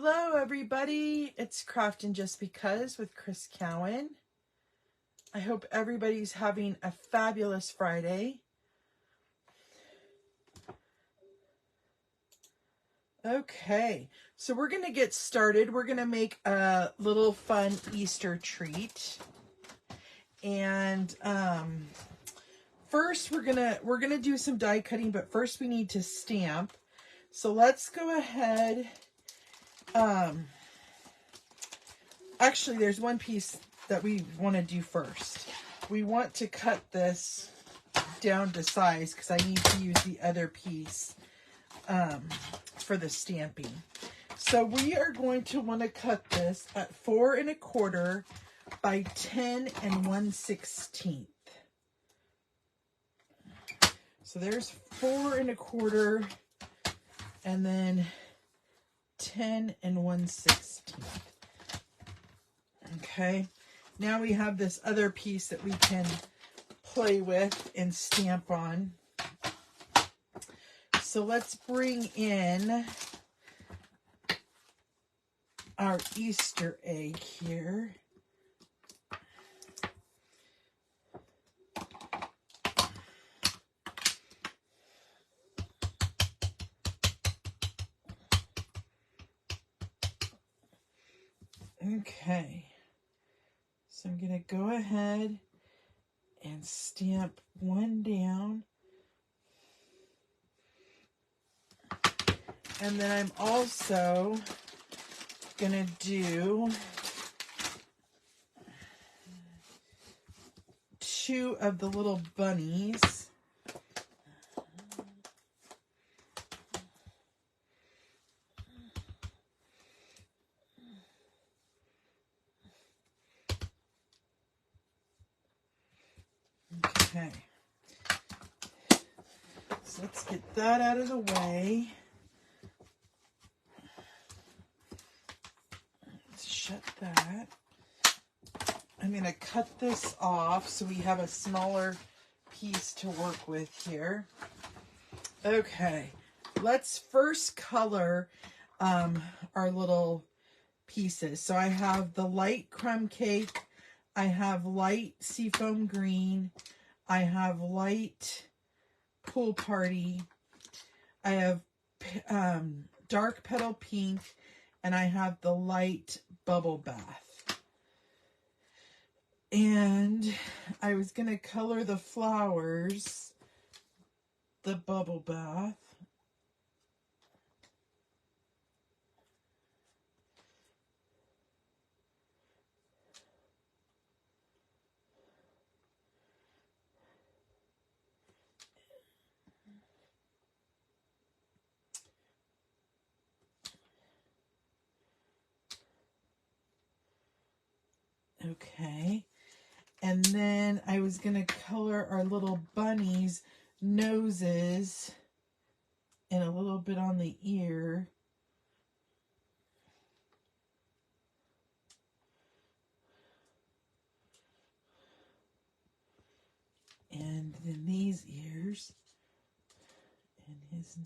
Hello everybody, it's Craftin' Just Because with Chris Cowan. I hope everybody's having a fabulous Friday. Okay, so we're going to get started. We're going to make a little fun Easter treat. And first we're going to do some die cutting, but first we need to stamp. So let's go ahead. Actually, there's one piece that we want to do first. We want to cut this down to size because I need to use the other piece for the stamping. So we are going to want to cut this at 4 1/4 by 10 1/16. So there's 4 1/4 and then 10 1/16. Okay, now we have this other piece that we can play with and stamp on. So let's bring in our Easter egg here. Okay, so I'm going to go ahead and stamp one down. And then I'm also going to do 2 of the little bunnies. Okay, so let's get that out of the way. Let's shut that. I'm going to cut this off so we have a smaller piece to work with here. Okay, let's first color our little pieces. So I have the light crumb cake, I have light seafoam green, I have light pool party, I have dark petal pink, and I have the light bubble bath. And I was going to color the flowers, the bubble bath. Okay. And then I was going to color our little bunnies' noses and a little bit on the ear. And then these ears and his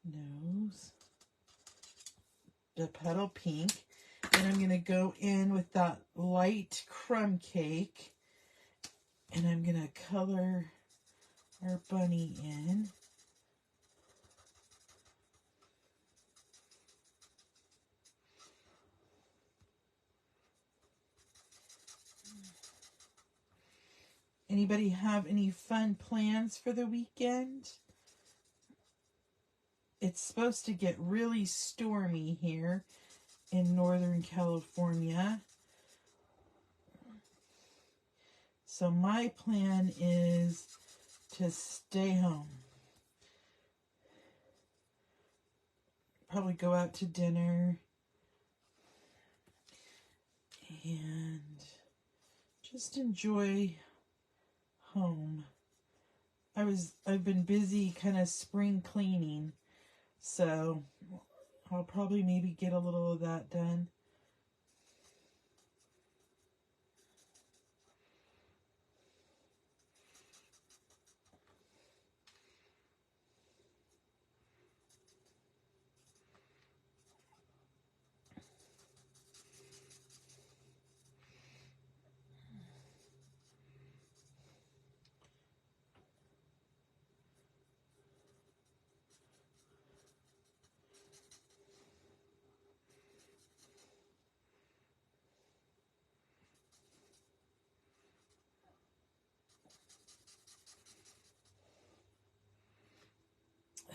nose. The petal pink. And I'm going to go in with that light crumb cake. And I'm going to color our bunny in. Anybody have any fun plans for the weekend? It's supposed to get really stormy here in Northern California. So my plan is to stay home. Probably go out to dinner and just enjoy home. I've been busy kind of spring cleaning, so I'll probably maybe get a little of that done.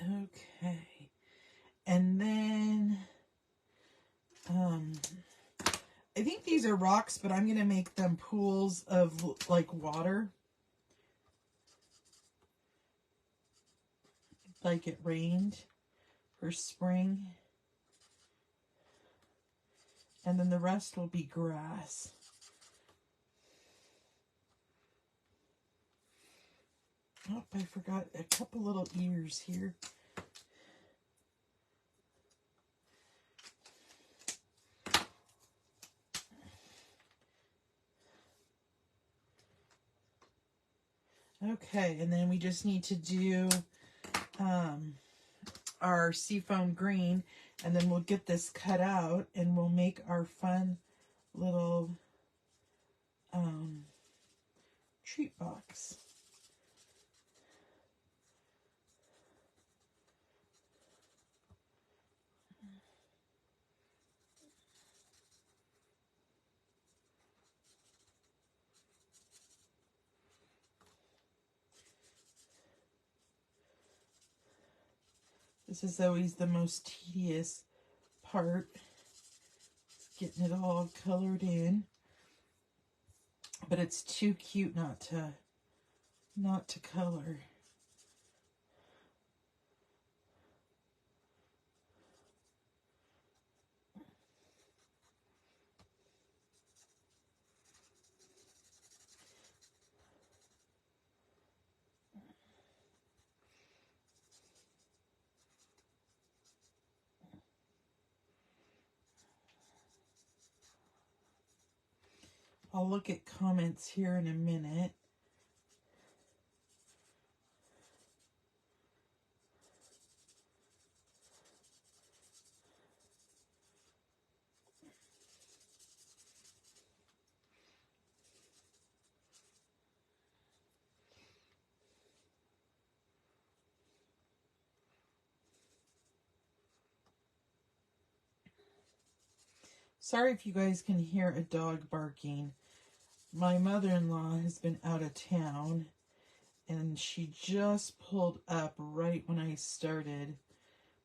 Okay. And then, I think these are rocks, but I'm going to make them pools of like water. Like it rained for spring. And then the rest will be grass. Oh, I forgot a couple little ears here. Okay, and then we just need to do our seafoam green, and then we'll get this cut out and we'll make our fun little treat box. This is always the most tedious part, getting it all colored in. But it's too cute not to color. I'll look at comments here in a minute. Sorry if you guys can hear a dog barking. My mother-in-law has been out of town, and she just pulled up right when I started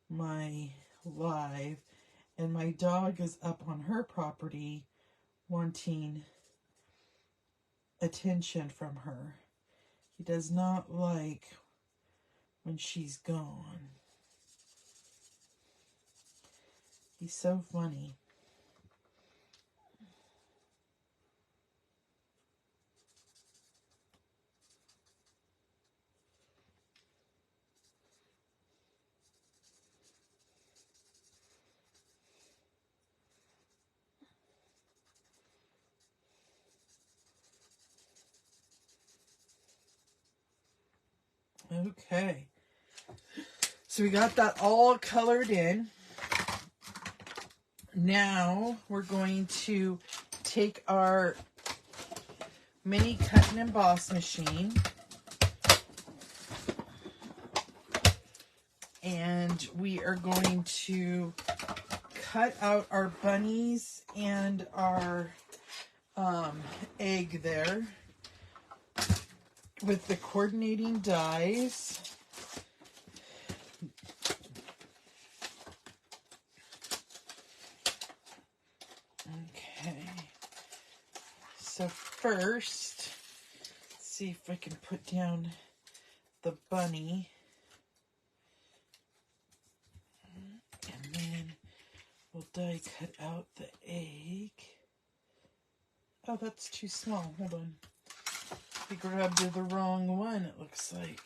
my live, and my dog is up on her property wanting attention from her. He does not like when she's gone. He's so funny. Okay, so we got that all colored in. Now we're going to take our mini cut and emboss machine and we are going to cut out our bunnies and our egg there with the coordinating dies. Okay, so first, let's see if I can put down the bunny. And then we'll die cut out the egg. Oh, that's too small. Hold on. We grabbed the wrong one, it looks like.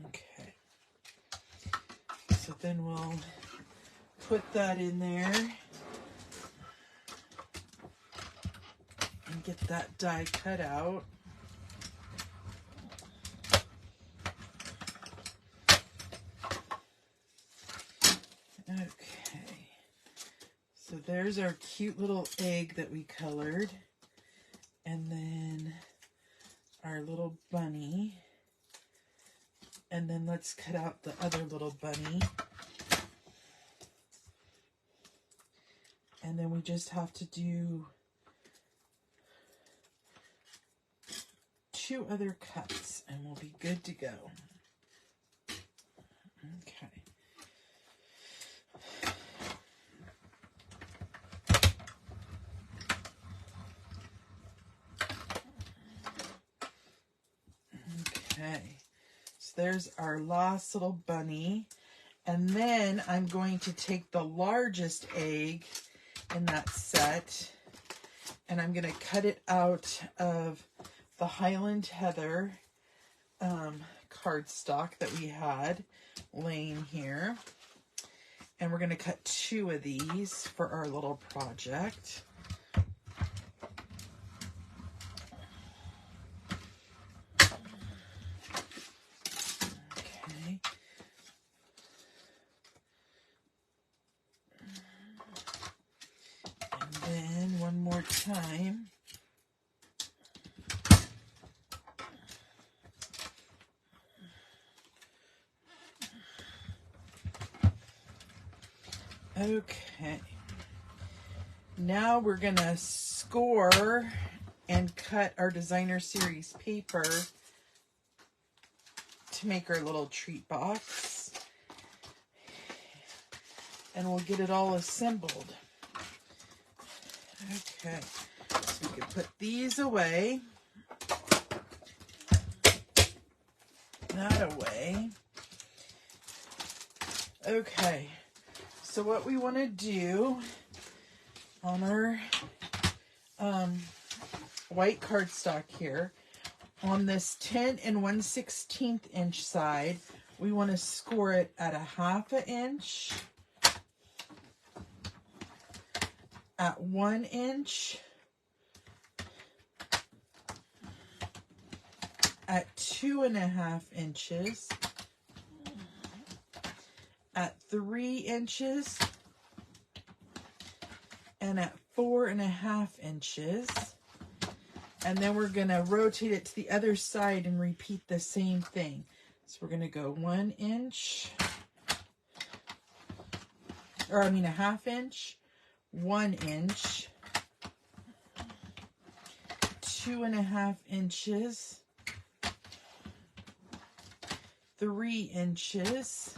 Okay. So then we'll put that in there and get that die cut out. Okay, so there's our cute little egg that we colored, and then our little bunny, and then let's cut out the other little bunny, And then we just have to do 2 other cuts and we'll be good to go. Okay. Okay, so there's our last little bunny. And then I'm going to take the largest egg in that set and I'm going to cut it out of the Highland Heather cardstock that we had laying here. And we're going to cut 2 of these for our little project. Okay. And then one more time. Okay, now we're gonna score and cut our designer series paper to make our little treat box, and we'll get it all assembled. Okay, so we can put these away, that away. Okay. So what we want to do on our white cardstock here, on this 10 1/16 inch side, we want to score it at a 1/2 inch, at 1 inch, at 2.5 inches, at 3 inches, and at 4.5 inches. And then we're going to rotate it to the other side and repeat the same thing. So we're going to go 1 inch, or I mean a 1/2 inch, 1 inch, 2.5 inches, 3 inches,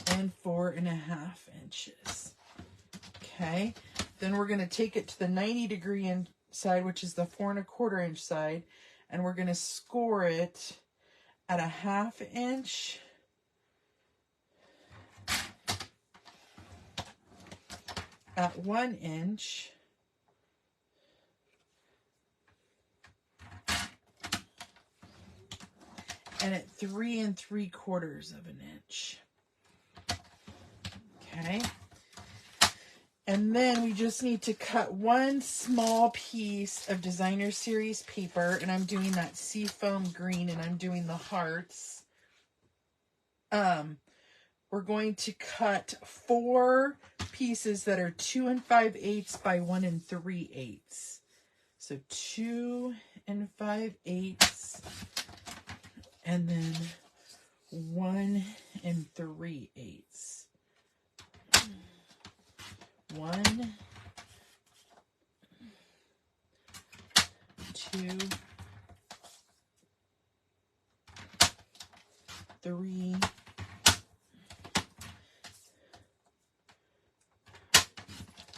and 4.5 inches. Okay, then we're going to take it to the 90-degree side, which is the 4.25 inch side, and we're going to score it at a 1/2 inch, at 1 inch, and at 3 3/4 inch. Okay. And then we just need to cut 1 small piece of designer series paper, and I'm doing that seafoam green, and I'm doing the hearts. We're going to cut 4 pieces that are 2 5/8 by 1 3/8. So 2 5/8, and then 1 3/8. 1, 2, 3,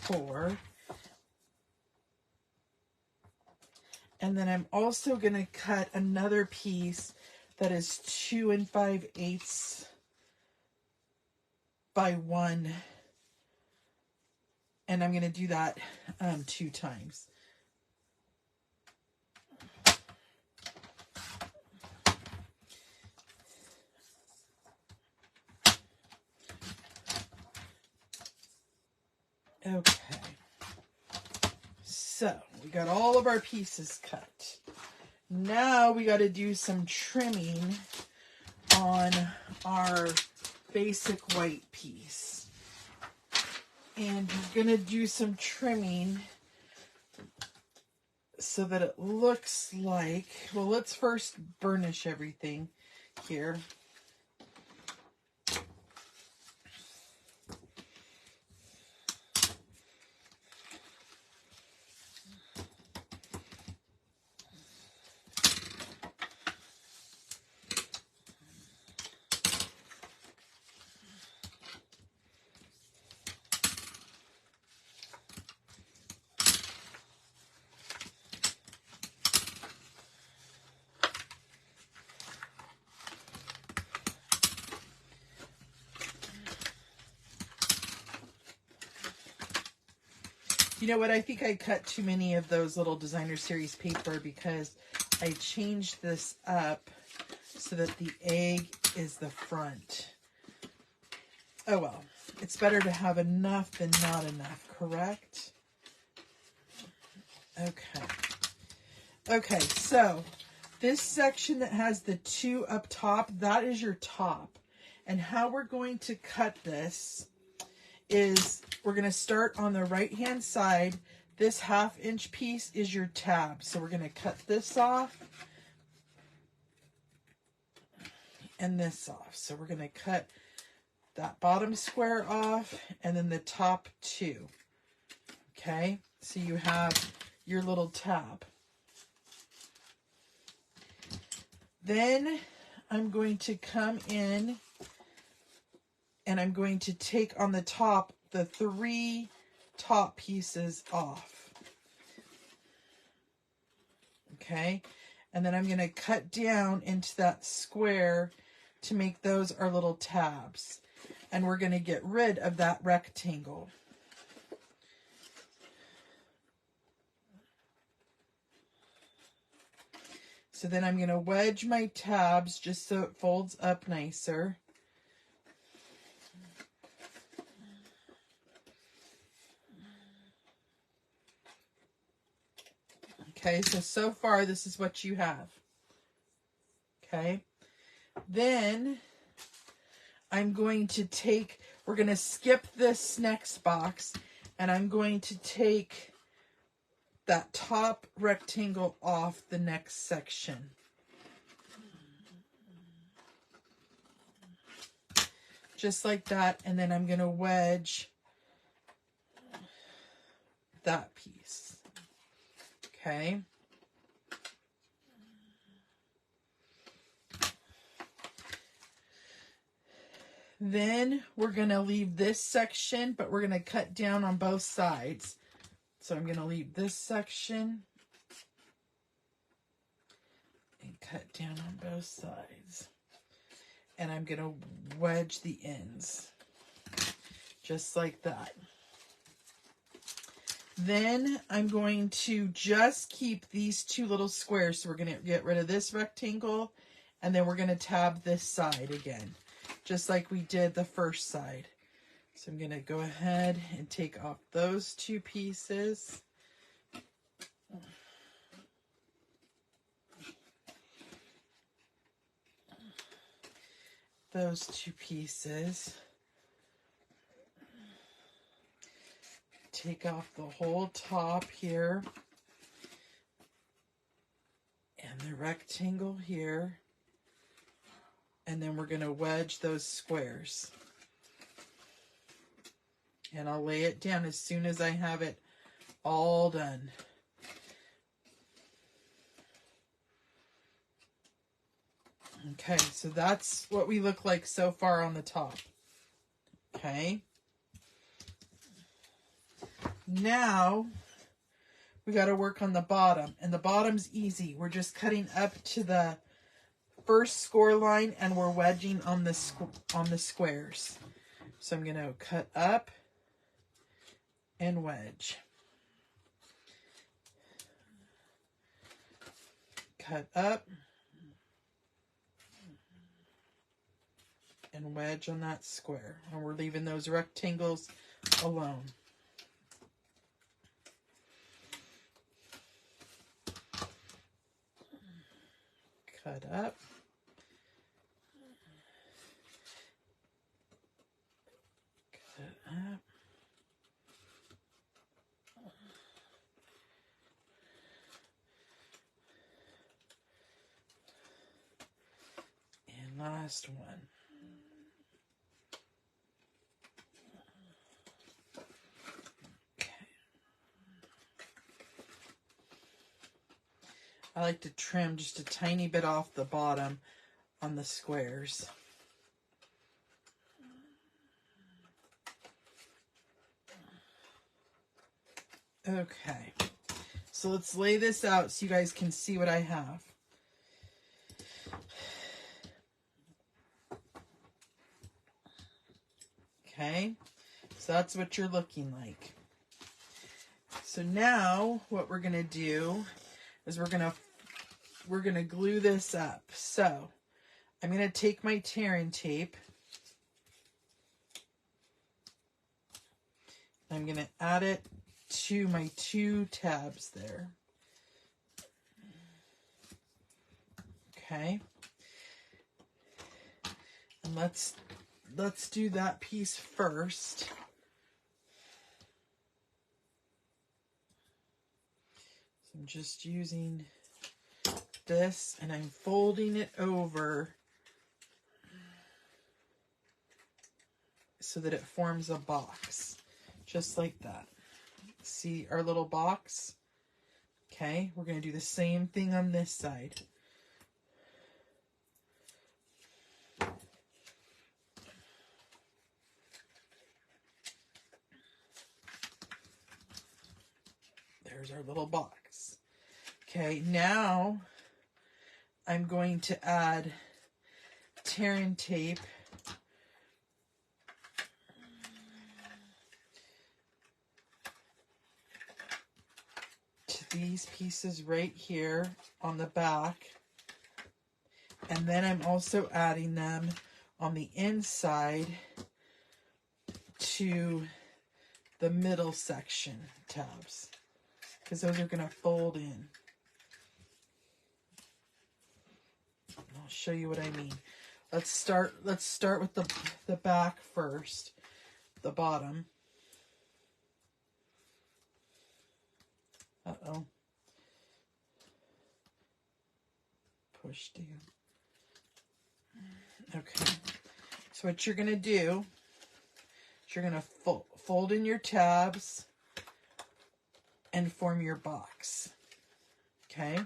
4. And then I'm also going to cut another piece that is 2 5/8 by 1. And I'm going to do that 2 times. Okay. So we got all of our pieces cut. Now we got to do some trimming on our basic white piece. And we're going to do some trimming so that it looks like, well, let's first burnish everything here. You know what? I think I cut too many of those little designer series paper because I changed this up so that the egg is the front. Oh well, it's better to have enough than not enough, correct? Okay. Okay, so this section that has the 2 up top, that is your top. And how we're going to cut this is we're going to start on the right-hand side. This 1/2 inch piece is your tab. So we're going to cut this off and this off. So we're going to cut that bottom square off and then the top 2. Okay, so you have your little tab. Then I'm going to come in and I'm going to take on the top the 3 top pieces off. Okay, and then I'm going to cut down into that square to make those our little tabs. And we're going to get rid of that rectangle. So then I'm going to wedge my tabs just so it folds up nicer. Okay, so far this is what you have. Okay, then I'm going to take, we're going to skip this next box, and I'm going to take that top rectangle off the next section. Just like that, and then I'm going to wedge that piece. Okay. Then we're going to leave this section, but we're going to cut down on both sides. So I'm going to leave this section and cut down on both sides. And I'm going to wedge the ends, just like that. Then I'm going to just keep these 2 little squares. So we're going to get rid of this rectangle, and then we're going to tab this side again, just like we did the first side. So I'm going to go ahead and take off those 2 pieces. Those 2 pieces. Take off the whole top here. And the rectangle here. And then we're going to wedge those squares. And I'll lay it down as soon as I have it all done. Okay, so that's what we look like so far on the top. Okay. Now, we got to work on the bottom. And the bottom's easy. We're just cutting up to the first score line and we're wedging on the squares. So I'm going to cut up and wedge. Cut up and wedge on that square. And we're leaving those rectangles alone. Cut up. Cut up. And last one. I like to trim just a tiny bit off the bottom on the squares. Okay, so let's lay this out so you guys can see what I have. Okay, so that's what you're looking like. So now what we're gonna do is we're gonna glue this up. So I'm gonna take my tear and tape. I'm gonna add it to my 2 tabs there. Okay. And let's do that piece first. So I'm just using this and I'm folding it over so that it forms a box, just like that. See our little box? Okay, we're going to do the same thing on this side. There's our little box. Okay, now I'm going to add tear and tape to these pieces right here on the back. And then I'm also adding them on the inside to the middle section tabs, because those are going to fold in. I'll show you what I mean. Let's start with the back first, the bottom. Uh-oh. Push down. Okay. So what you're going to do is you're going to fold in your tabs and form your box. Okay?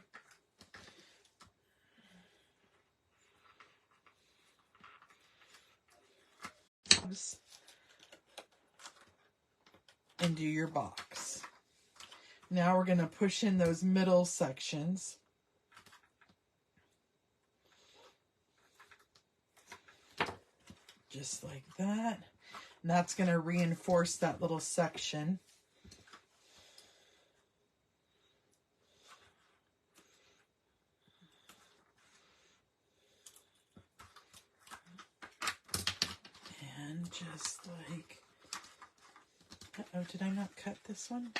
And do your box. Now we're going to push in those middle sections. Just like that. And that's going to reinforce that little section. And just like, uh-oh, did I not cut this one?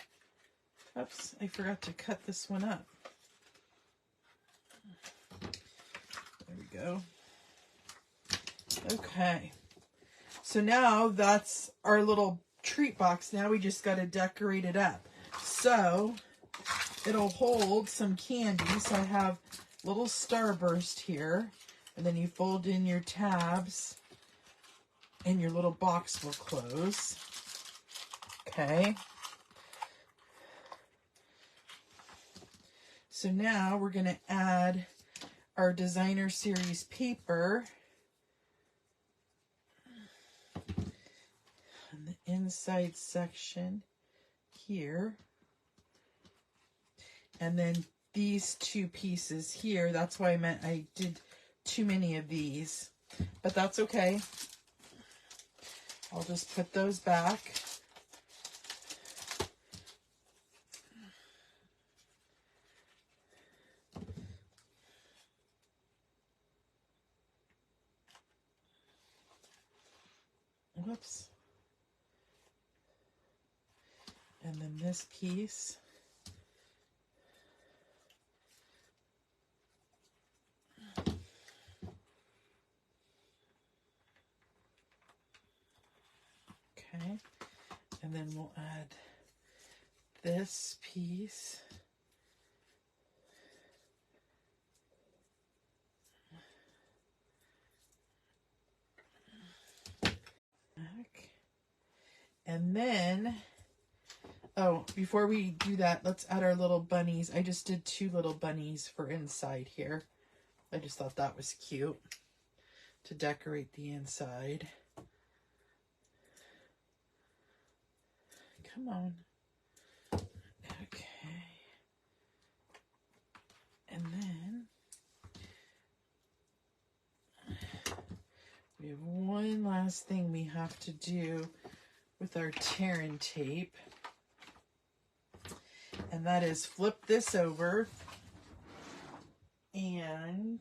Oops, I forgot to cut this one up. There we go. Okay. So now that's our little treat box. Now we just got to decorate it up. So it'll hold some candy. So I have little Starburst here. And then you fold in your tabs and your little box will close. Okay. So now we're going to add our designer series paper on the inside section here. And then these 2 pieces here, that's why I meant I did too many of these, but that's okay. I'll just put those back. Whoops. And then this piece. Okay. And then we'll add this piece. And then, oh, before we do that, let's add our little bunnies. I just did 2 little bunnies for inside here. I just thought that was cute to decorate the inside. Come on. Okay. And then we have one last thing we have to do with our tear and tape. And that is flip this over and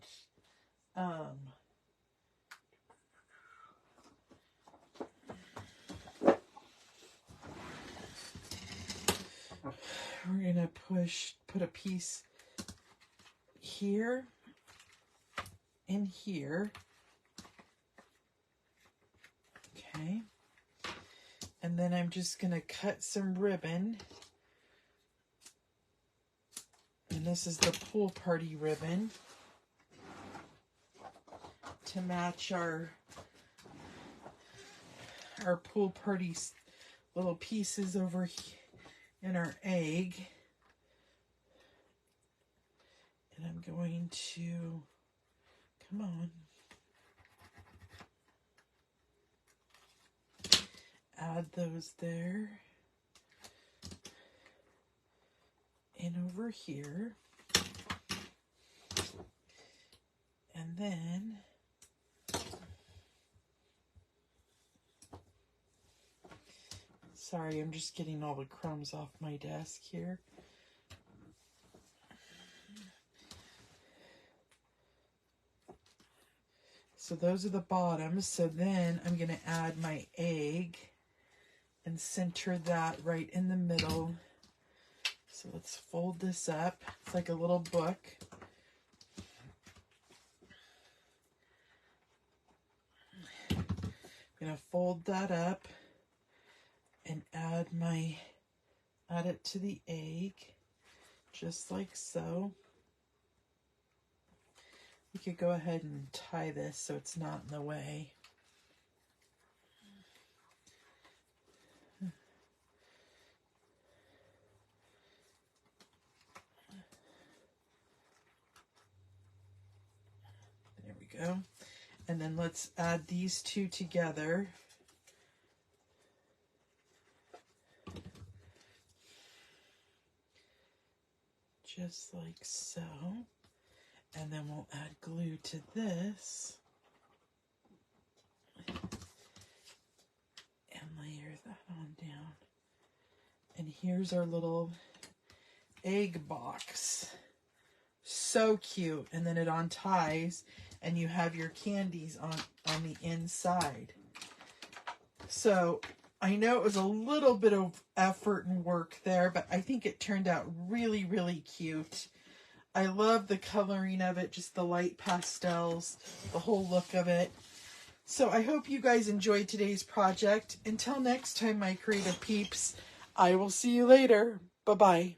we're gonna put a piece here and here. Okay. And then I'm just gonna cut some ribbon. And this is the pool party ribbon to match our pool party little pieces over here in our egg. And I'm going to, come on, add those there and over here. And then sorry, I'm just getting all the crumbs off my desk here. So those are the bottoms. So then I'm going to add my egg and center that right in the middle. So let's fold this up. It's like a little book. I'm going to fold that up and add it to the egg, just like so. We could go ahead and tie this so it's not in the way. There we go. And then let's add these two together. Just like so. And then we'll add glue to this. And layer that on down. And here's our little egg box. So cute. And then it unties and you have your candies on the inside. So I know it was a little bit of effort and work there, but I think it turned out really, really cute. I love the coloring of it, just the light pastels, the whole look of it. So I hope you guys enjoyed today's project. Until next time, my creative peeps, I will see you later. Bye-bye.